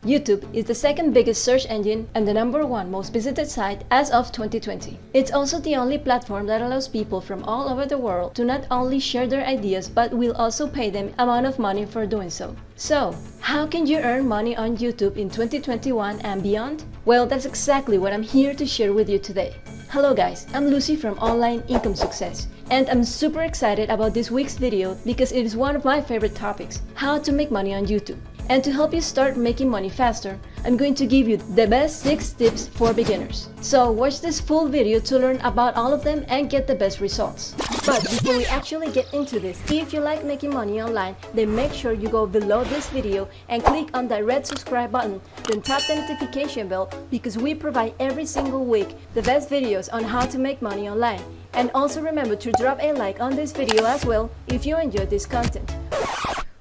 YouTube is the second biggest search engine and the #1 most visited site as of 2020. It's also the only platform that allows people from all over the world to not only share their ideas but will also pay them amount of money for doing so. So, how can you earn money on YouTube in 2021 and beyond? Well, that's exactly what I'm here to share with you today. Hello guys, I'm Lucy from Online Income Success, and I'm super excited about this week's video because it is one of my favorite topics, how to make money on YouTube. And to help you start making money faster, I'm going to give you the best 6 tips for beginners. So watch this full video to learn about all of them and get the best results. But before we actually get into this, if you like making money online, then make sure you go below this video and click on that red subscribe button, then tap the notification bell because we provide every single week the best videos on how to make money online. And also remember to drop a like on this video as well if you enjoyed this content.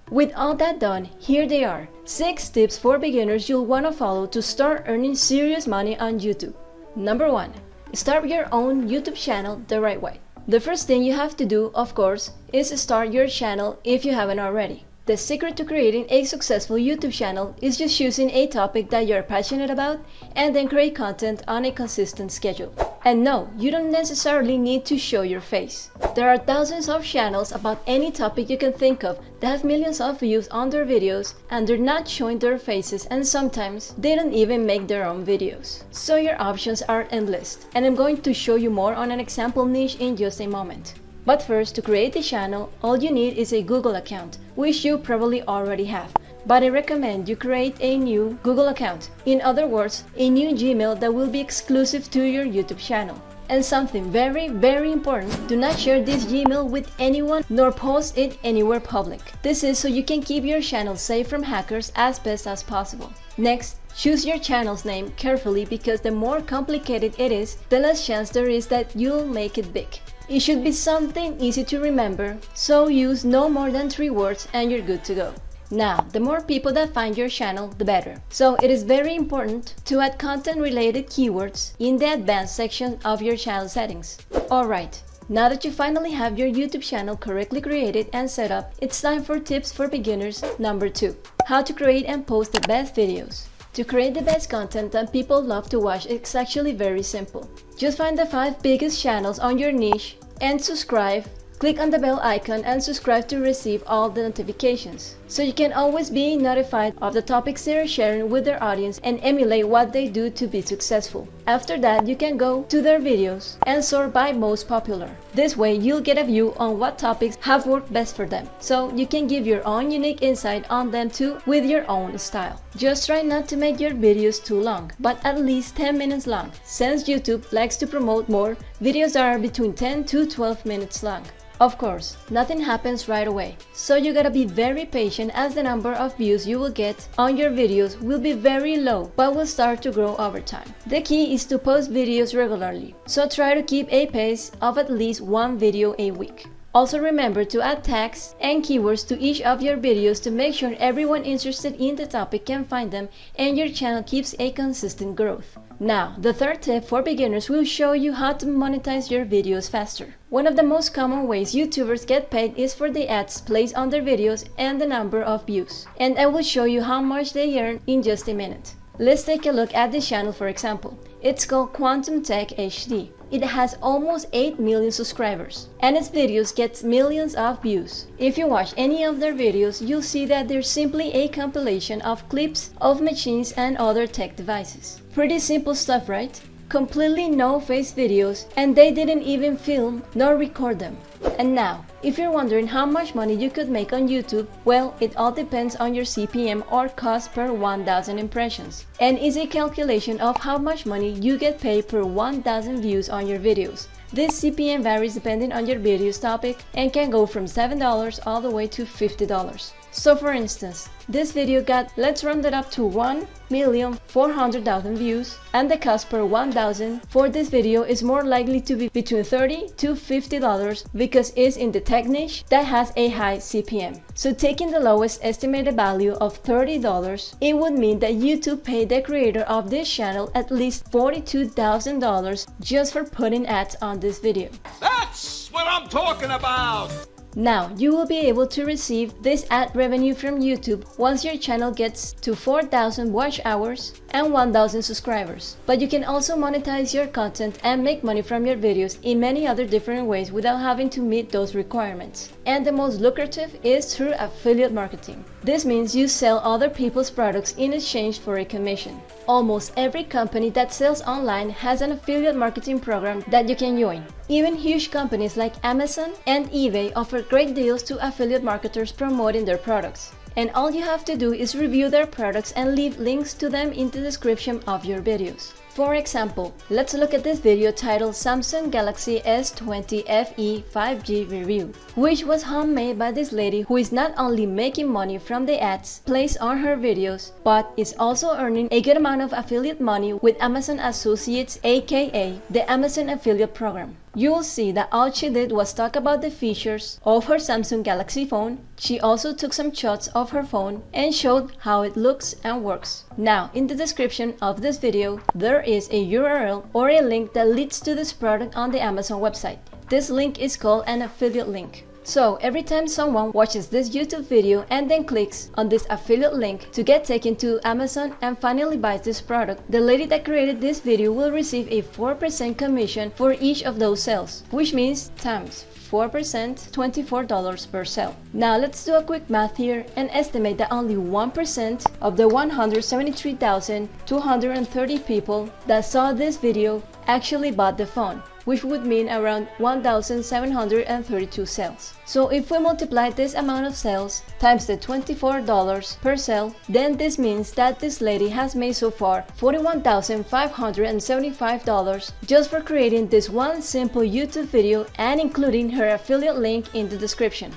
With all that done, here they are, 6 tips for beginners you'll want to follow to start earning serious money on YouTube. Number 1. Start your own YouTube channel the right way. The first thing you have to do, of course, is start your channel if you haven't already. The secret to creating a successful YouTube channel is just choosing a topic that you're passionate about and then create content on a consistent schedule. And no, you don't necessarily need to show your face. There are thousands of channels about any topic you can think of that have millions of views on their videos and they're not showing their faces, and sometimes they don't even make their own videos. So your options are endless, and I'm going to show you more on an example niche in just a moment. But first, to create a channel, all you need is a Google account, which you probably already have. But I recommend you create a new Google account. In other words, a new Gmail that will be exclusive to your YouTube channel. And something very, very important, do not share this Gmail with anyone nor post it anywhere public. This is so you can keep your channel safe from hackers as best as possible. Next, choose your channel's name carefully because the more complicated it is, the less chance there is that you'll make it big. It should be something easy to remember, so use no more than 3 words and you're good to go. Now, the more people that find your channel, the better. So it is very important to add content-related keywords in the advanced section of your channel settings. Alright, now that you finally have your YouTube channel correctly created and set up, it's time for tips for beginners number 2. How to create and post the best videos. To create the best content that people love to watch, it's actually very simple. Just find the 5 biggest channels on your niche and subscribe. Click on the bell icon and subscribe to receive all the notifications, so you can always be notified of the topics they are sharing with their audience and emulate what they do to be successful. After that, you can go to their videos and sort by most popular. This way, you'll get a view on what topics have worked best for them, so you can give your own unique insight on them too with your own style. Just try not to make your videos too long, but at least 10 minutes long, since YouTube likes to promote more videos that are between 10 to 12 minutes long. Of course, nothing happens right away, so you gotta be very patient as the number of views you will get on your videos will be very low but will start to grow over time. The key is to post videos regularly, so try to keep a pace of at least 1 video a week. Also remember to add tags and keywords to each of your videos to make sure everyone interested in the topic can find them and your channel keeps a consistent growth. Now, the third tip for beginners will show you how to monetize your videos faster. One of the most common ways YouTubers get paid is for the ads placed on their videos and the number of views. And I will show you how much they earn in just a minute. Let's take a look at this channel for example. It's called Quantum Tech HD. It has almost 8 million subscribers, and its videos get millions of views. If you watch any of their videos, you'll see that they're simply a compilation of clips of machines and other tech devices. Pretty simple stuff, right? Completely no-face videos, and they didn't even film nor record them. And now, if you're wondering how much money you could make on YouTube, well, it all depends on your CPM or cost per 1,000 impressions, and is a calculation of how much money you get paid per 1,000 views on your videos. This CPM varies depending on your video's topic and can go from $7 all the way to $50. So for instance, this video got, let's round it up to 1,400,000 views, and the cost per 1,000 for this video is more likely to be between $30 to $50 because it's in the tech niche that has a high CPM. So taking the lowest estimated value of $30, it would mean that YouTube paid the creator of this channel at least $42,000 just for putting ads on this video. That's what I'm talking about! Now, you will be able to receive this ad revenue from YouTube once your channel gets to 4,000 watch hours and 1,000 subscribers. But you can also monetize your content and make money from your videos in many other different ways without having to meet those requirements. And the most lucrative is through affiliate marketing. This means you sell other people's products in exchange for a commission. Almost every company that sells online has an affiliate marketing program that you can join. Even huge companies like Amazon and eBay offer great deals to affiliate marketers promoting their products. And all you have to do is review their products and leave links to them in the description of your videos. For example, let's look at this video titled Samsung Galaxy S20 FE 5G Review, which was handmade by this lady who is not only making money from the ads placed on her videos, but is also earning a good amount of affiliate money with Amazon Associates, aka the Amazon Affiliate Program. You will see that all she did was talk about the features of her Samsung Galaxy phone. She also took some shots of her phone and showed how it looks and works. Now, in the description of this video, there is a URL or a link that leads to this product on the Amazon website. This link is called an affiliate link. So every time someone watches this YouTube video and then clicks on this affiliate link to get taken to Amazon and finally buys this product, the lady that created this video will receive a 4% commission for each of those sales, which means times 4%, $24 per sale. Now let's do a quick math here and estimate that only 1% of the 173,230 people that saw this video actually bought the phone, which would mean around 1,732 sales. So if we multiply this amount of sales times the $24 per sale, then this means that this lady has made so far $41,575 just for creating this one simple YouTube video and including her affiliate link in the description.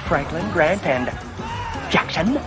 Franklin, Grant, and Jackson.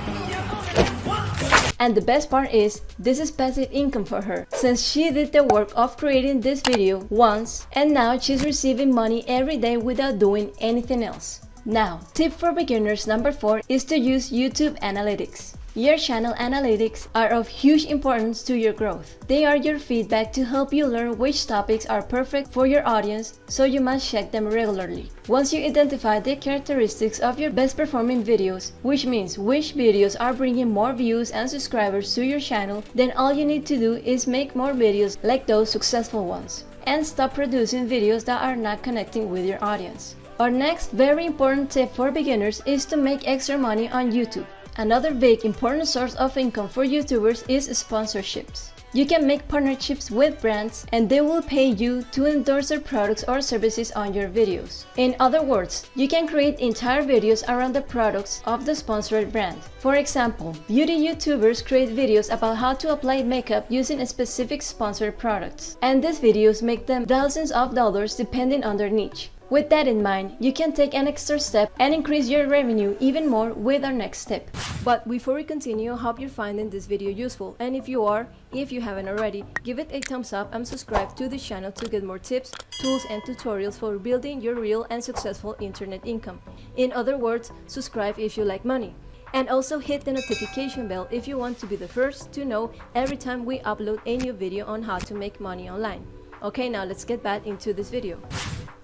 And the best part is, this is passive income for her, since she did the work of creating this video once and now she's receiving money every day without doing anything else. Now, tip for beginners number 4 is to use YouTube Analytics. Your channel analytics are of huge importance to your growth. They are your feedback to help you learn which topics are perfect for your audience, so you must check them regularly. Once you identify the characteristics of your best performing videos, which means which videos are bringing more views and subscribers to your channel, then all you need to do is make more videos like those successful ones, and stop producing videos that are not connecting with your audience. Our next very important tip for beginners is to make extra money on YouTube. Another big important source of income for YouTubers is sponsorships. You can make partnerships with brands and they will pay you to endorse their products or services on your videos. In other words, you can create entire videos around the products of the sponsored brand. For example, beauty YouTubers create videos about how to apply makeup using specific sponsored products. And these videos make them thousands of dollars depending on their niche. With that in mind, you can take an extra step and increase your revenue even more with our next tip. But before we continue, I hope you're finding this video useful, and if you are, if you haven't already, give it a thumbs up and subscribe to the channel to get more tips, tools and tutorials for building your real and successful internet income. In other words, subscribe if you like money. And also hit the notification bell if you want to be the first to know every time we upload a new video on how to make money online. Okay, now let's get back into this video.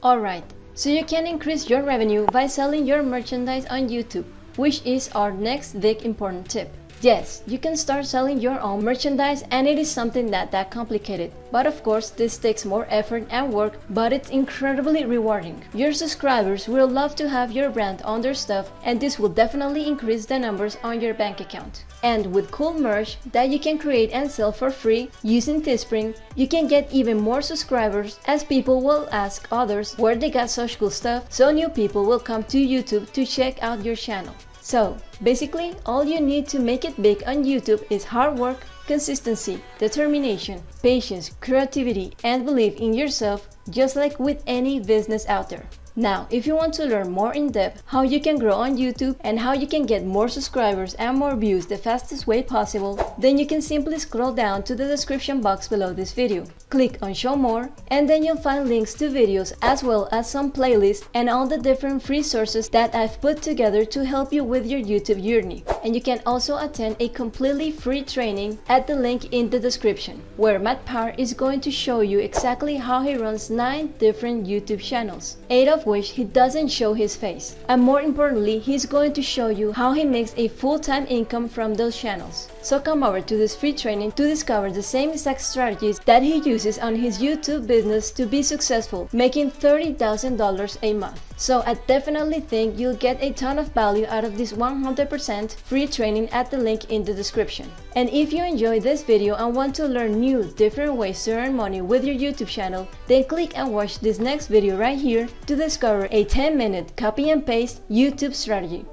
Alright, so you can increase your revenue by selling your merchandise on YouTube, which is our next big important tip. Yes, you can start selling your own merchandise and it is something not that complicated. But of course, this takes more effort and work, but it's incredibly rewarding. Your subscribers will love to have your brand on their stuff and this will definitely increase the numbers on your bank account. And with cool merch that you can create and sell for free using Teespring, you can get even more subscribers as people will ask others where they got such cool stuff, so new people will come to YouTube to check out your channel. So, basically, all you need to make it big on YouTube is hard work, consistency, determination, patience, creativity, and belief in yourself, just like with any business out there. Now, if you want to learn more in depth how you can grow on YouTube and how you can get more subscribers and more views the fastest way possible, then you can simply scroll down to the description box below this video. click on show more, and then you'll find links to videos as well as some playlists and all the different free sources that I've put together to help you with your YouTube journey. And you can also attend a completely free training at the link in the description, where Matt Parr is going to show you exactly how he runs 9 different YouTube channels, 8 of which he doesn't show his face. And more importantly, he's going to show you how he makes a full-time income from those channels. So come over to this free training to discover the same exact strategies that he uses on his YouTube business to be successful, making $30,000 a month. So I definitely think you'll get a ton of value out of this 100% free training at the link in the description. And if you enjoyed this video and want to learn new, different ways to earn money with your YouTube channel, then click and watch this next video right here to discover a 10-minute copy and paste YouTube strategy.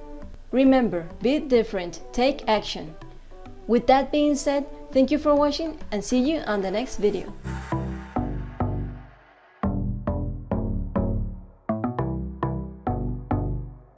Remember, be different, take action. With that being said, thank you for watching and see you on the next video.